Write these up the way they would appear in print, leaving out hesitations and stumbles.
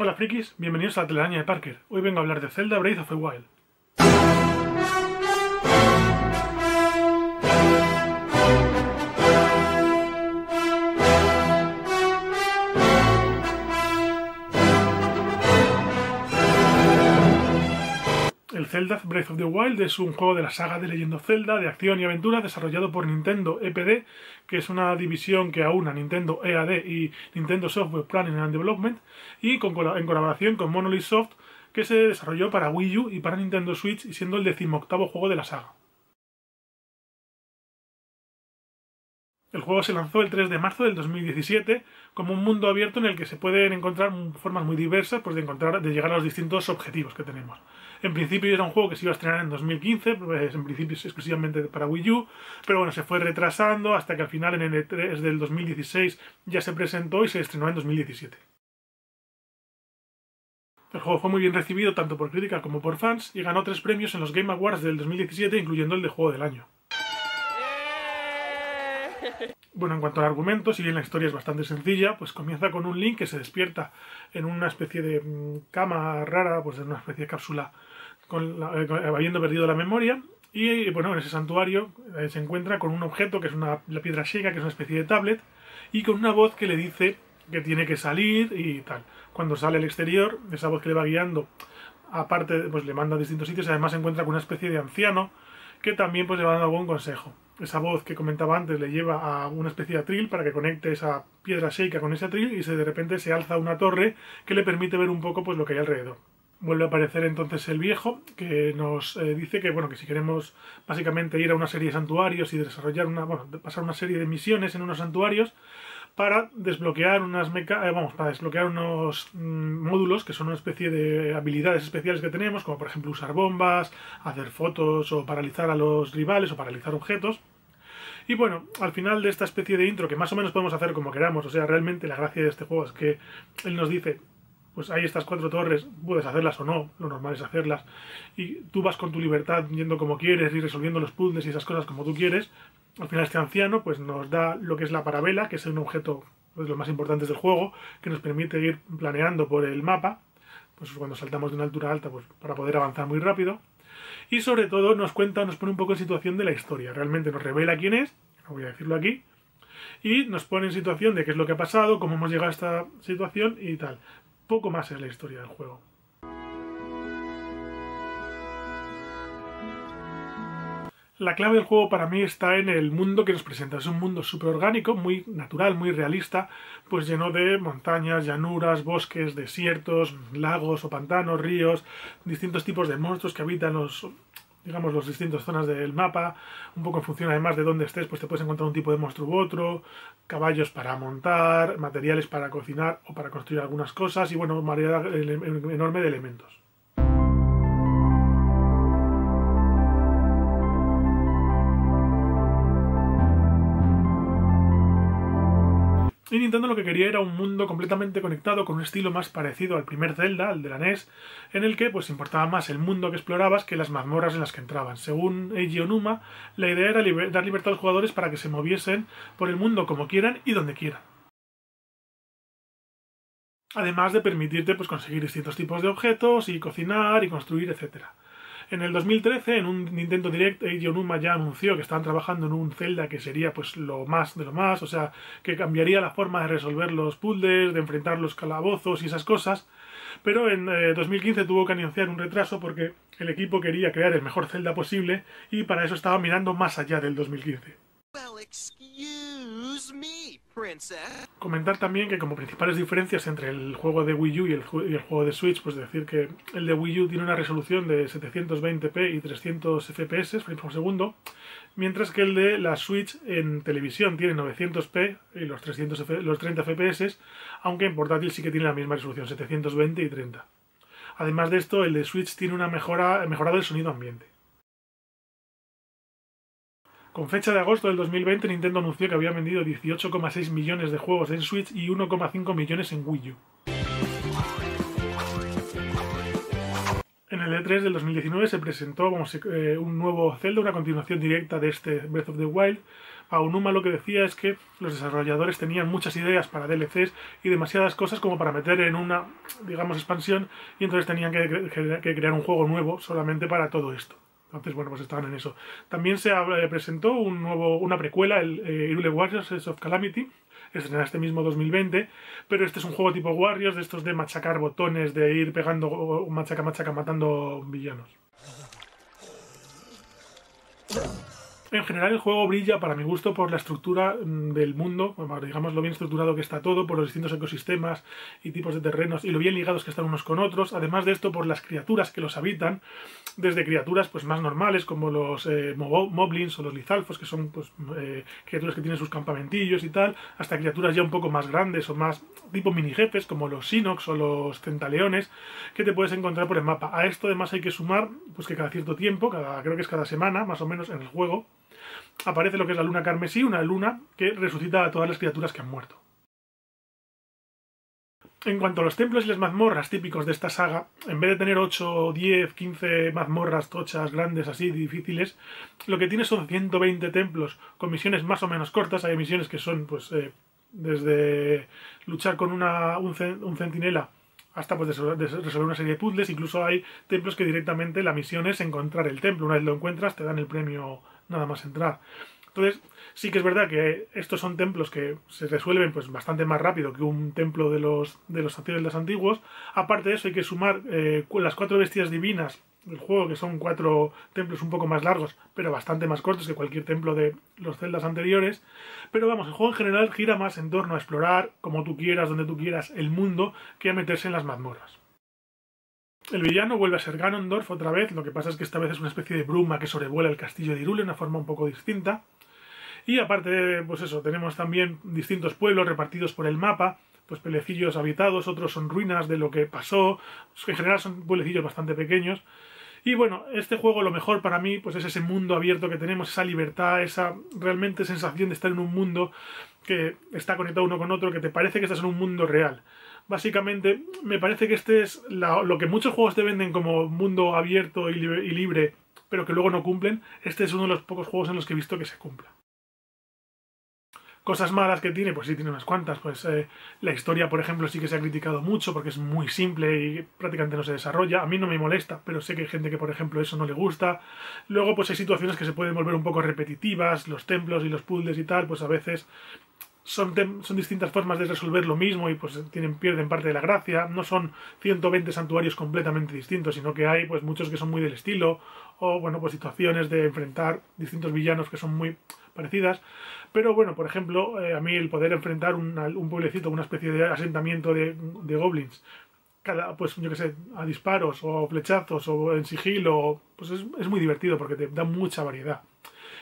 Hola frikis, bienvenidos a la telaraña de Parker. Hoy vengo a hablar de Zelda Breath of the Wild. El Zelda Breath of the Wild es un juego de la saga de Legend of Zelda de acción y aventura desarrollado por Nintendo EPD, que es una división que aúna Nintendo EAD y Nintendo Software Planning and Development, y en colaboración con Monolith Soft, que se desarrolló para Wii U y para Nintendo Switch, y siendo el 18º juego de la saga. El juego se lanzó el 3 de marzo del 2017 como un mundo abierto en el que se pueden encontrar formas muy diversas de llegar a los distintos objetivos que tenemos. En principio era un juego que se iba a estrenar en 2015, pues en principio es exclusivamente para Wii U, pero bueno, se fue retrasando hasta que al final en el E3 del 2016 ya se presentó y se estrenó en 2017. El juego fue muy bien recibido tanto por crítica como por fans y ganó 3 premios en los Game Awards del 2017, incluyendo el de Juego del Año. Bueno, en cuanto al argumento, si bien la historia es bastante sencilla, pues comienza con un Link que se despierta en una especie de cama rara, pues en una especie de cápsula, habiendo perdido la memoria, y bueno, en ese santuario se encuentra con un objeto que es la piedra Sheikah, que es una especie de tablet, y con una voz que le dice que tiene que salir y tal. Cuando sale al exterior, esa voz que le va guiando, aparte, pues le manda a distintos sitios, y además se encuentra con una especie de anciano que también pues le va dando algún consejo. Esa voz que comentaba antes le lleva a una especie de atril para que conecte esa piedra Sheikah con ese atril y de repente se alza una torre que le permite ver un poco pues lo que hay alrededor. Vuelve a aparecer entonces el viejo que nos dice que bueno, que si queremos básicamente ir a una serie de santuarios y desarrollar pasar una serie de misiones en unos santuarios para desbloquear unos módulos que son una especie de habilidades especiales que tenemos, como por ejemplo usar bombas, hacer fotos o paralizar a los rivales o paralizar objetos. Y bueno, al final de esta especie de intro, que más o menos podemos hacer como queramos, o sea, realmente la gracia de este juego es que él nos dice, pues hay estas 4 torres, puedes hacerlas o no, lo normal es hacerlas, y tú vas con tu libertad yendo como quieres y resolviendo los puzzles y esas cosas como tú quieres. Al final este anciano pues nos da lo que es la parabela, que es un objeto de los más importantes del juego, que nos permite ir planeando por el mapa, pues cuando saltamos de una altura alta, pues para poder avanzar muy rápido. Y sobre todo nos pone un poco en situación de la historia, realmente nos revela quién es, no voy a decirlo aquí, y nos pone en situación de qué es lo que ha pasado, cómo hemos llegado a esta situación y tal. Poco más es la historia del juego. La clave del juego para mí está en el mundo que nos presenta. Es un mundo súper orgánico, muy natural, muy realista, pues lleno de montañas, llanuras, bosques, desiertos, lagos o pantanos, ríos, distintos tipos de monstruos que habitan las distintas zonas del mapa. Un poco en función además de dónde estés, pues te puedes encontrar un tipo de monstruo u otro, caballos para montar, materiales para cocinar o para construir algunas cosas y bueno, una variedad enorme de elementos. Y Nintendo lo que quería era un mundo completamente conectado con un estilo más parecido al primer Zelda, al de la NES, en el que pues importaba más el mundo que explorabas que las mazmorras en las que entraban. Según Eiji Onuma, la idea era dar libertad a los jugadores para que se moviesen por el mundo como quieran y donde quieran. Además de permitirte pues conseguir distintos tipos de objetos y cocinar y construir, etc. En el 2013, en un Nintendo Direct, Eiji Onuma ya anunció que estaban trabajando en un Zelda que sería pues lo más de lo más, o sea, que cambiaría la forma de resolver los puzzles, de enfrentar los calabozos y esas cosas, pero en 2015 tuvo que anunciar un retraso porque el equipo quería crear el mejor Zelda posible y para eso estaba mirando más allá del 2015. Comentar también que como principales diferencias entre el juego de Wii U y el juego de Switch, pues decir que el de Wii U tiene una resolución de 720p y 300 fps, frames por segundo, mientras que el de la Switch en televisión tiene 900p y los 30 fps, aunque en portátil sí que tiene la misma resolución, 720 y 30. Además de esto, el de Switch tiene una mejorado el sonido ambiente. Con fecha de agosto del 2020, Nintendo anunció que había vendido 18,6 millones de juegos en Switch y 1,5 millones en Wii U. En el E3 del 2019 se presentó un nuevo Zelda, una continuación directa de este Breath of the Wild, Aonuma lo que decía es que los desarrolladores tenían muchas ideas para DLCs y demasiadas cosas como para meter en una, digamos, expansión, y entonces tenían que crear un juego nuevo solamente para todo esto. Entonces, bueno, pues estaban en eso. También se presentó una precuela, el Hyrule Warriors Age of Calamity, estrenada este mismo 2020, pero este es un juego tipo Warriors, de estos de machacar botones, de ir pegando machaca, matando villanos. En general el juego brilla, para mi gusto, por la estructura del mundo, digamos lo bien estructurado que está todo, por los distintos ecosistemas y tipos de terrenos y lo bien ligados que están unos con otros. Además de esto, por las criaturas que los habitan, desde criaturas pues más normales como los moblins o los lizalfos, que son pues, criaturas que tienen sus campamentillos y tal, hasta criaturas ya un poco más grandes o más tipo mini jefes como los sinox o los centaleones que te puedes encontrar por el mapa. A esto además hay que sumar pues que cada cierto tiempo, creo que es cada semana más o menos en el juego, aparece lo que es la luna carmesí, una luna que resucita a todas las criaturas que han muerto. En cuanto a los templos y las mazmorras típicos de esta saga, en vez de tener 8, 10, 15 mazmorras tochas, grandes, así, difíciles, lo que tiene son 120 templos con misiones más o menos cortas. Hay misiones que son, pues, desde luchar con un centinela hasta pues resolver una serie de puzzles. Incluso hay templos que directamente la misión es encontrar el templo. Una vez lo encuentras te dan el premio nada más entrar. Entonces sí que es verdad que estos son templos que se resuelven pues bastante más rápido que un templo de los Zeldas antiguos. Aparte de eso hay que sumar las 4 bestias divinas del juego, que son 4 templos un poco más largos, pero bastante más cortos que cualquier templo de los Zeldas anteriores. Pero vamos, el juego en general gira más en torno a explorar como tú quieras, donde tú quieras, el mundo, que a meterse en las mazmorras. El villano vuelve a ser Ganondorf otra vez, lo que pasa es que esta vez es una especie de bruma que sobrevuela el castillo de Hyrule de una forma un poco distinta. Y aparte, pues eso, tenemos también distintos pueblos repartidos por el mapa, pues pueblecillos habitados, otros son ruinas de lo que pasó, en general son pueblecillos bastante pequeños. Y bueno, este juego lo mejor para mí pues es ese mundo abierto que tenemos, esa libertad, esa realmente sensación de estar en un mundo que está conectado uno con otro, que te parece que estás en un mundo real. Básicamente, me parece que este es lo que muchos juegos te venden como mundo abierto y libre, pero que luego no cumplen. Este es uno de los pocos juegos en los que he visto que se cumpla. Cosas malas que tiene, pues sí tiene unas cuantas. Pues la historia, por ejemplo, sí que se ha criticado mucho porque es muy simple y prácticamente no se desarrolla. A mí no me molesta, pero sé que hay gente que, por ejemplo, eso no le gusta. Luego, pues hay situaciones que se pueden volver un poco repetitivas, los templos y los puzzles y tal, pues a veces son distintas formas de resolver lo mismo y pues pierden parte de la gracia. No son 120 santuarios completamente distintos, sino que hay pues muchos que son muy del estilo, o bueno, pues situaciones de enfrentar distintos villanos que son muy parecidas. Pero bueno, por ejemplo, a mí el poder enfrentar un pueblecito, una especie de asentamiento de goblins, pues yo que sé, a disparos o flechazos o en sigilo, pues es muy divertido porque te da mucha variedad.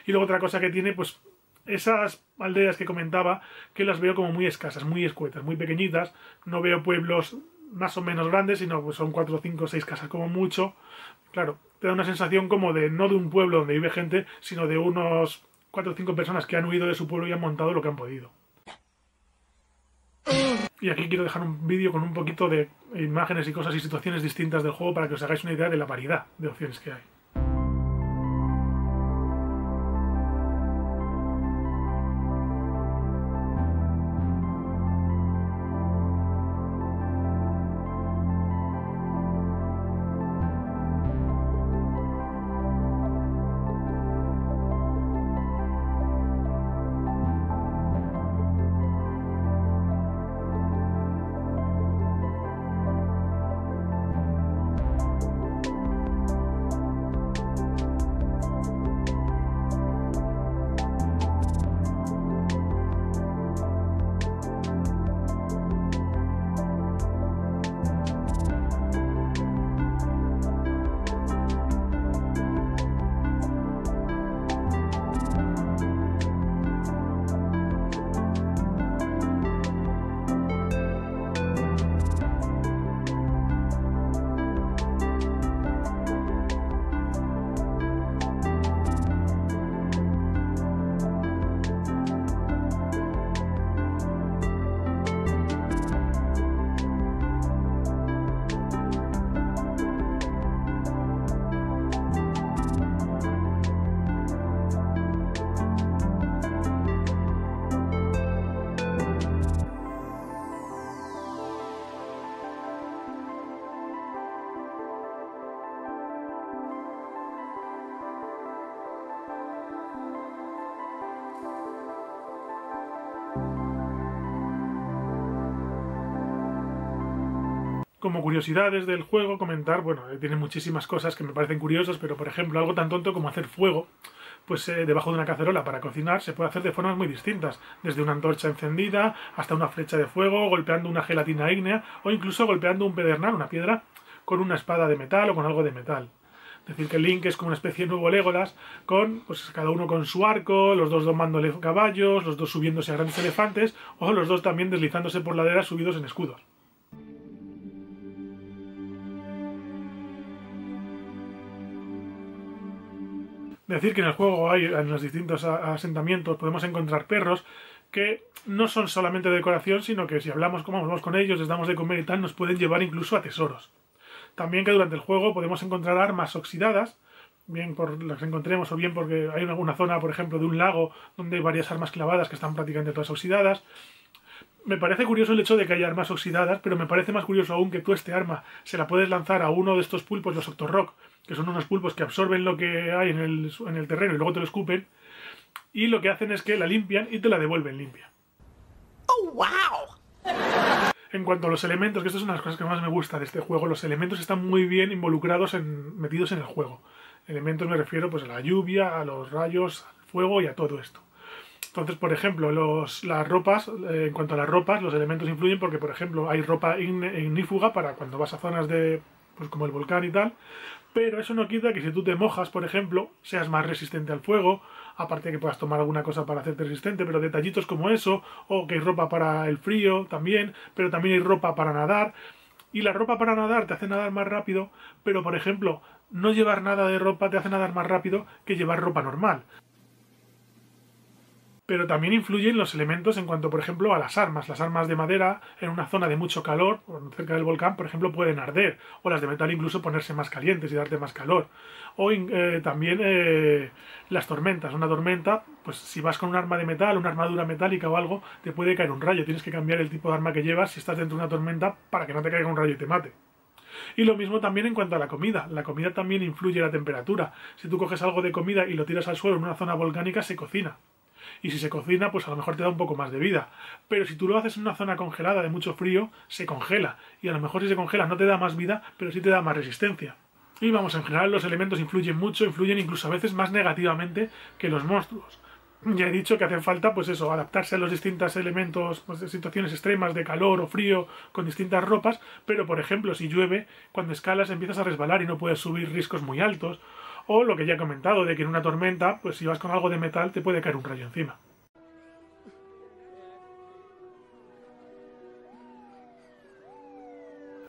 Y luego otra cosa que tiene, pues esas aldeas que comentaba, que las veo como muy escasas, muy escuetas, muy pequeñitas. No veo pueblos más o menos grandes, sino pues son 4, 5, 6 casas como mucho. Claro, te da una sensación como de no de un pueblo donde vive gente, sino de unos 4 o 5 personas que han huido de su pueblo y han montado lo que han podido. Y aquí quiero dejar un vídeo con un poquito de imágenes y cosas y situaciones distintas del juego para que os hagáis una idea de la variedad de opciones que hay. como curiosidades del juego, comentar, bueno, tiene muchísimas cosas que me parecen curiosas, pero por ejemplo, algo tan tonto como hacer fuego, pues debajo de una cacerola para cocinar se puede hacer de formas muy distintas, desde una antorcha encendida hasta una flecha de fuego, golpeando una gelatina ígnea o incluso golpeando un pedernal, una piedra, con una espada de metal o con algo de metal. Es decir, que Link es como una especie de nuevo Legolas, con pues cada uno con su arco, los dos domando caballos, los dos subiéndose a grandes elefantes, o los dos también deslizándose por laderas subidos en escudos. Decir que en el juego hay, en los distintos asentamientos, podemos encontrar perros que no son solamente decoración, sino que si hablamos con ellos, les damos de comer y tal, nos pueden llevar incluso a tesoros. También que durante el juego podemos encontrar armas oxidadas, bien por las que encontremos o bien porque hay alguna zona, por ejemplo, de un lago donde hay varias armas clavadas que están prácticamente todas oxidadas. Me parece curioso el hecho de que haya armas oxidadas, pero me parece más curioso aún que tú este arma se la puedes lanzar a uno de estos pulpos, los Octorok, que son unos pulpos que absorben lo que hay en el terreno y luego te lo escupen, y lo que hacen es que la limpian y te la devuelven limpia. ¡Oh, wow! En cuanto a los elementos, que esto es una de las cosas que más me gusta de este juego, los elementos están muy bien involucrados, metidos en el juego. Elementos me refiero pues a la lluvia, a los rayos, al fuego y a todo esto. Entonces, por ejemplo, las ropas, en cuanto a las ropas, los elementos influyen porque, por ejemplo, hay ropa ignífuga para cuando vas a zonas de, pues como el volcán y tal, pero eso no quita que si tú te mojas, por ejemplo, seas más resistente al fuego, aparte de que puedas tomar alguna cosa para hacerte resistente, pero detallitos como eso, o que hay ropa para el frío también, pero también hay ropa para nadar, y la ropa para nadar te hace nadar más rápido, pero por ejemplo, no llevar nada de ropa te hace nadar más rápido que llevar ropa normal. Pero también influyen los elementos en cuanto, por ejemplo, a las armas. Las armas de madera en una zona de mucho calor, cerca del volcán, por ejemplo, pueden arder. O las de metal incluso ponerse más calientes y darte más calor. O también las tormentas. Una tormenta, pues si vas con un arma de metal, una armadura metálica o algo, te puede caer un rayo. Tienes que cambiar el tipo de arma que llevas si estás dentro de una tormenta para que no te caiga un rayo y te mate. Y lo mismo también en cuanto a la comida. La comida también influye la temperatura. Si tú coges algo de comida y lo tiras al suelo en una zona volcánica, se cocina. Y si se cocina, pues a lo mejor te da un poco más de vida. Pero si tú lo haces en una zona congelada de mucho frío, se congela. Y a lo mejor si se congela no te da más vida, pero sí te da más resistencia. Y vamos, en general los elementos influyen mucho, influyen incluso a veces más negativamente que los monstruos. Ya he dicho que hace falta, pues eso, adaptarse a los distintos elementos, pues de situaciones extremas de calor o frío, con distintas ropas, pero por ejemplo, si llueve, cuando escalas empiezas a resbalar y no puedes subir riscos muy altos. O lo que ya he comentado, de que en una tormenta, pues si vas con algo de metal, te puede caer un rayo encima.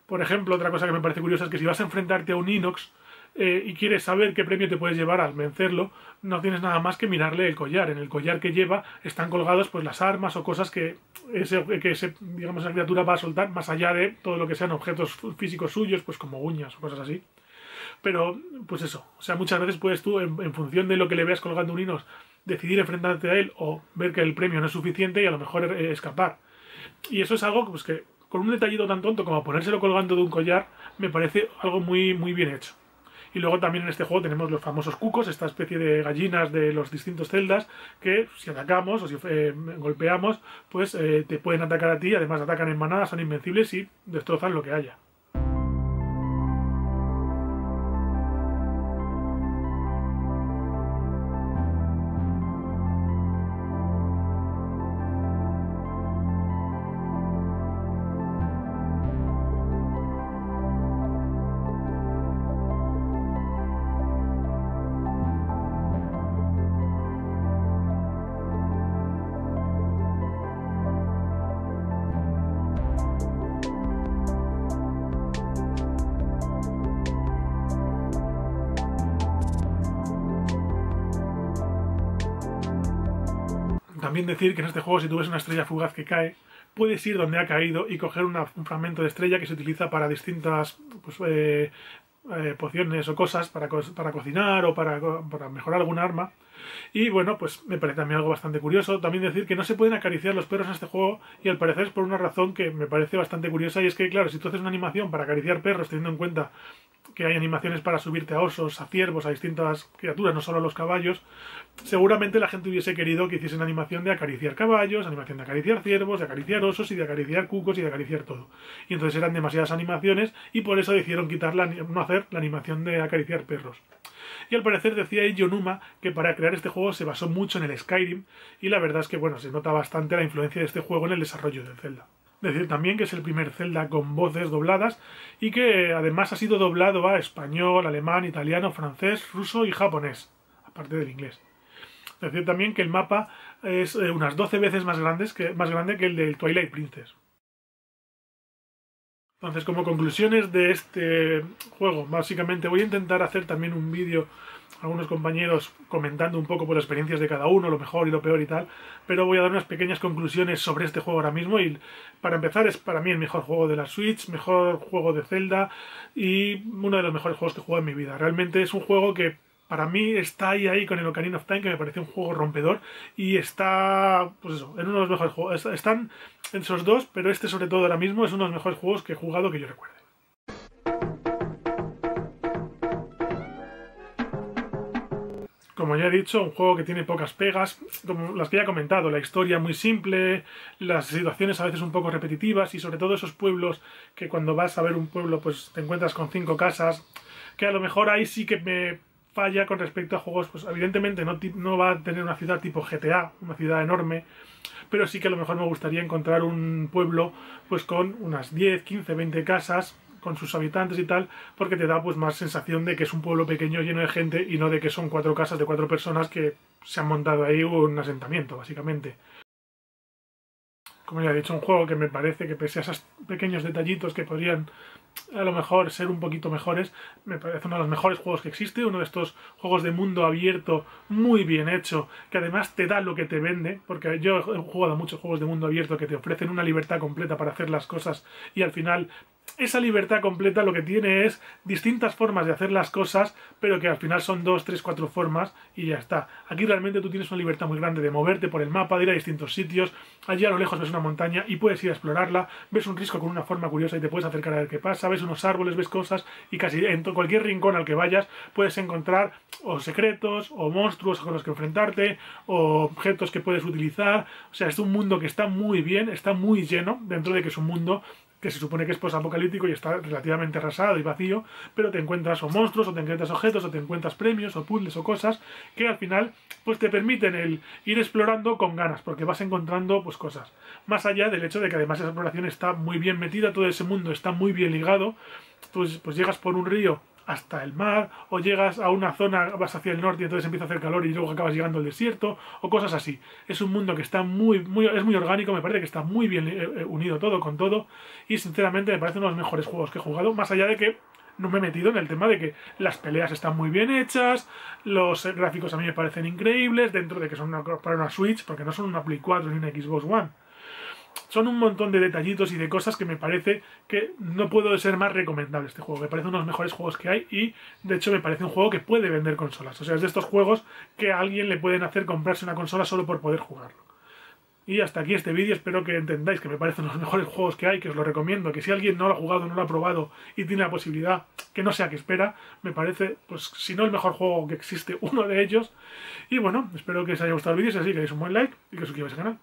Por ejemplo, otra cosa que me parece curiosa es que si vas a enfrentarte a un Inox y quieres saber qué premio te puedes llevar al vencerlo, no tienes nada más que mirarle el collar. En el collar que lleva están colgados pues las armas o cosas que digamos, esa criatura va a soltar, más allá de todo lo que sean objetos físicos suyos, pues como uñas o cosas así. Pero, pues eso, o sea, muchas veces puedes tú, en función de lo que le veas colgando un Inox, decidir enfrentarte a él o ver que el premio no es suficiente y a lo mejor escapar. Y eso es algo pues, que, con un detallito tan tonto como ponérselo colgando de un collar, me parece algo muy, muy bien hecho. Y luego también en este juego tenemos los famosos cucos, esta especie de gallinas de los distintos celdas, que si atacamos o si golpeamos, pues te pueden atacar a ti, además atacan en manada, son invencibles y destrozan lo que haya. También decir que en este juego, si tú ves una estrella fugaz que cae, puedes ir donde ha caído y coger un fragmento de estrella que se utiliza para distintas pues, pociones o cosas para cocinar o para mejorar algún arma. Y bueno, pues me parece también algo bastante curioso. También decir que no se pueden acariciar los perros en este juego y al parecer es por una razón que me parece bastante curiosa, y es que claro, si tú haces una animación para acariciar perros teniendo en cuenta que hay animaciones para subirte a osos, a ciervos, a distintas criaturas, no solo a los caballos, seguramente la gente hubiese querido que hiciesen animación de acariciar caballos, animación de acariciar ciervos, de acariciar osos y de acariciar cucos y de acariciar todo. Y entonces eran demasiadas animaciones y por eso decidieron no hacer la animación de acariciar perros. Y al parecer decía Eiji Onuma que para crear este juego se basó mucho en el Skyrim y la verdad es que bueno, se nota bastante la influencia de este juego en el desarrollo de Zelda. Decir también que es el primer Zelda con voces dobladas y que además ha sido doblado a español, alemán, italiano, francés, ruso y japonés, aparte del inglés. Decir también que el mapa es unas 12 veces más grande que el del Twilight Princess. Entonces, como conclusiones de este juego, básicamente voy a intentar hacer también un vídeo, algunos compañeros comentando un poco por las experiencias de cada uno, lo mejor y lo peor y tal, pero voy a dar unas pequeñas conclusiones sobre este juego ahora mismo y para empezar es para mí el mejor juego de la Switch, mejor juego de Zelda y uno de los mejores juegos que he jugado en mi vida. Realmente es un juego que para mí está ahí con el Ocarina of Time, que me parece un juego rompedor y está, pues eso, en uno de los mejores juegos. Están en esos dos, pero este sobre todo ahora mismo es uno de los mejores juegos que he jugado que yo recuerde. Como ya he dicho, un juego que tiene pocas pegas, como las que ya he comentado, la historia muy simple, las situaciones a veces un poco repetitivas y sobre todo esos pueblos que cuando vas a ver un pueblo pues te encuentras con 5 casas, que a lo mejor ahí sí que me falla con respecto a juegos, pues evidentemente no va a tener una ciudad tipo GTA, una ciudad enorme, pero sí que a lo mejor me gustaría encontrar un pueblo pues con unas 10, 15, 20 casas con sus habitantes y tal, porque te da pues más sensación de que es un pueblo pequeño lleno de gente y no de que son 4 casas de 4 personas que se han montado ahí un asentamiento, básicamente. Como ya he dicho, un juego que me parece que pese a esos pequeños detallitos que podrían a lo mejor ser un poquito mejores, me parece uno de los mejores juegos que existe, uno de estos juegos de mundo abierto muy bien hecho, que además te da lo que te vende, porque yo he jugado a muchos juegos de mundo abierto que te ofrecen una libertad completa para hacer las cosas y al final esa libertad completa lo que tiene es distintas formas de hacer las cosas, pero que al final son 2, 3, 4 formas y ya está. Aquí realmente tú tienes una libertad muy grande de moverte por el mapa, de ir a distintos sitios. Allí a lo lejos ves una montaña y puedes ir a explorarla, ves un risco con una forma curiosa y te puedes acercar a ver qué pasa, ves unos árboles, ves cosas y casi en cualquier rincón al que vayas puedes encontrar o secretos, o monstruos con los que enfrentarte, o objetos que puedes utilizar. O sea, es un mundo que está muy bien, está muy lleno, dentro de que es un mundo que se supone que es posapocalíptico y está relativamente arrasado y vacío, pero te encuentras o monstruos, o te encuentras objetos, o te encuentras premios, o puzzles, o cosas que al final pues te permiten el ir explorando con ganas, porque vas encontrando pues cosas. Más allá del hecho de que además esa exploración está muy bien metida, todo ese mundo está muy bien ligado, pues llegas por un río hasta el mar, o llegas a una zona, vas hacia el norte y entonces empieza a hacer calor y luego acabas llegando al desierto, o cosas así. Es un mundo que está es muy orgánico, me parece que está muy bien unido todo con todo, y sinceramente me parece uno de los mejores juegos que he jugado, más allá de que no me he metido en el tema de que las peleas están muy bien hechas, los gráficos a mí me parecen increíbles, dentro de que son para una Switch, porque no son una Play 4 ni una Xbox One. Son un montón de detallitos y de cosas que me parece que no puedo ser más recomendable este juego. Me parece uno de los mejores juegos que hay y, de hecho, me parece un juego que puede vender consolas. O sea, es de estos juegos que a alguien le pueden hacer comprarse una consola solo por poder jugarlo. Y hasta aquí este vídeo, espero que entendáis que me parecen los mejores juegos que hay, que os lo recomiendo, que si alguien no lo ha jugado, no lo ha probado y tiene la posibilidad, que no sea que espera, me parece, pues si no el mejor juego que existe, uno de ellos. Y bueno, espero que os haya gustado el vídeo, si es así, que deis un buen like y que os suscribáis al canal.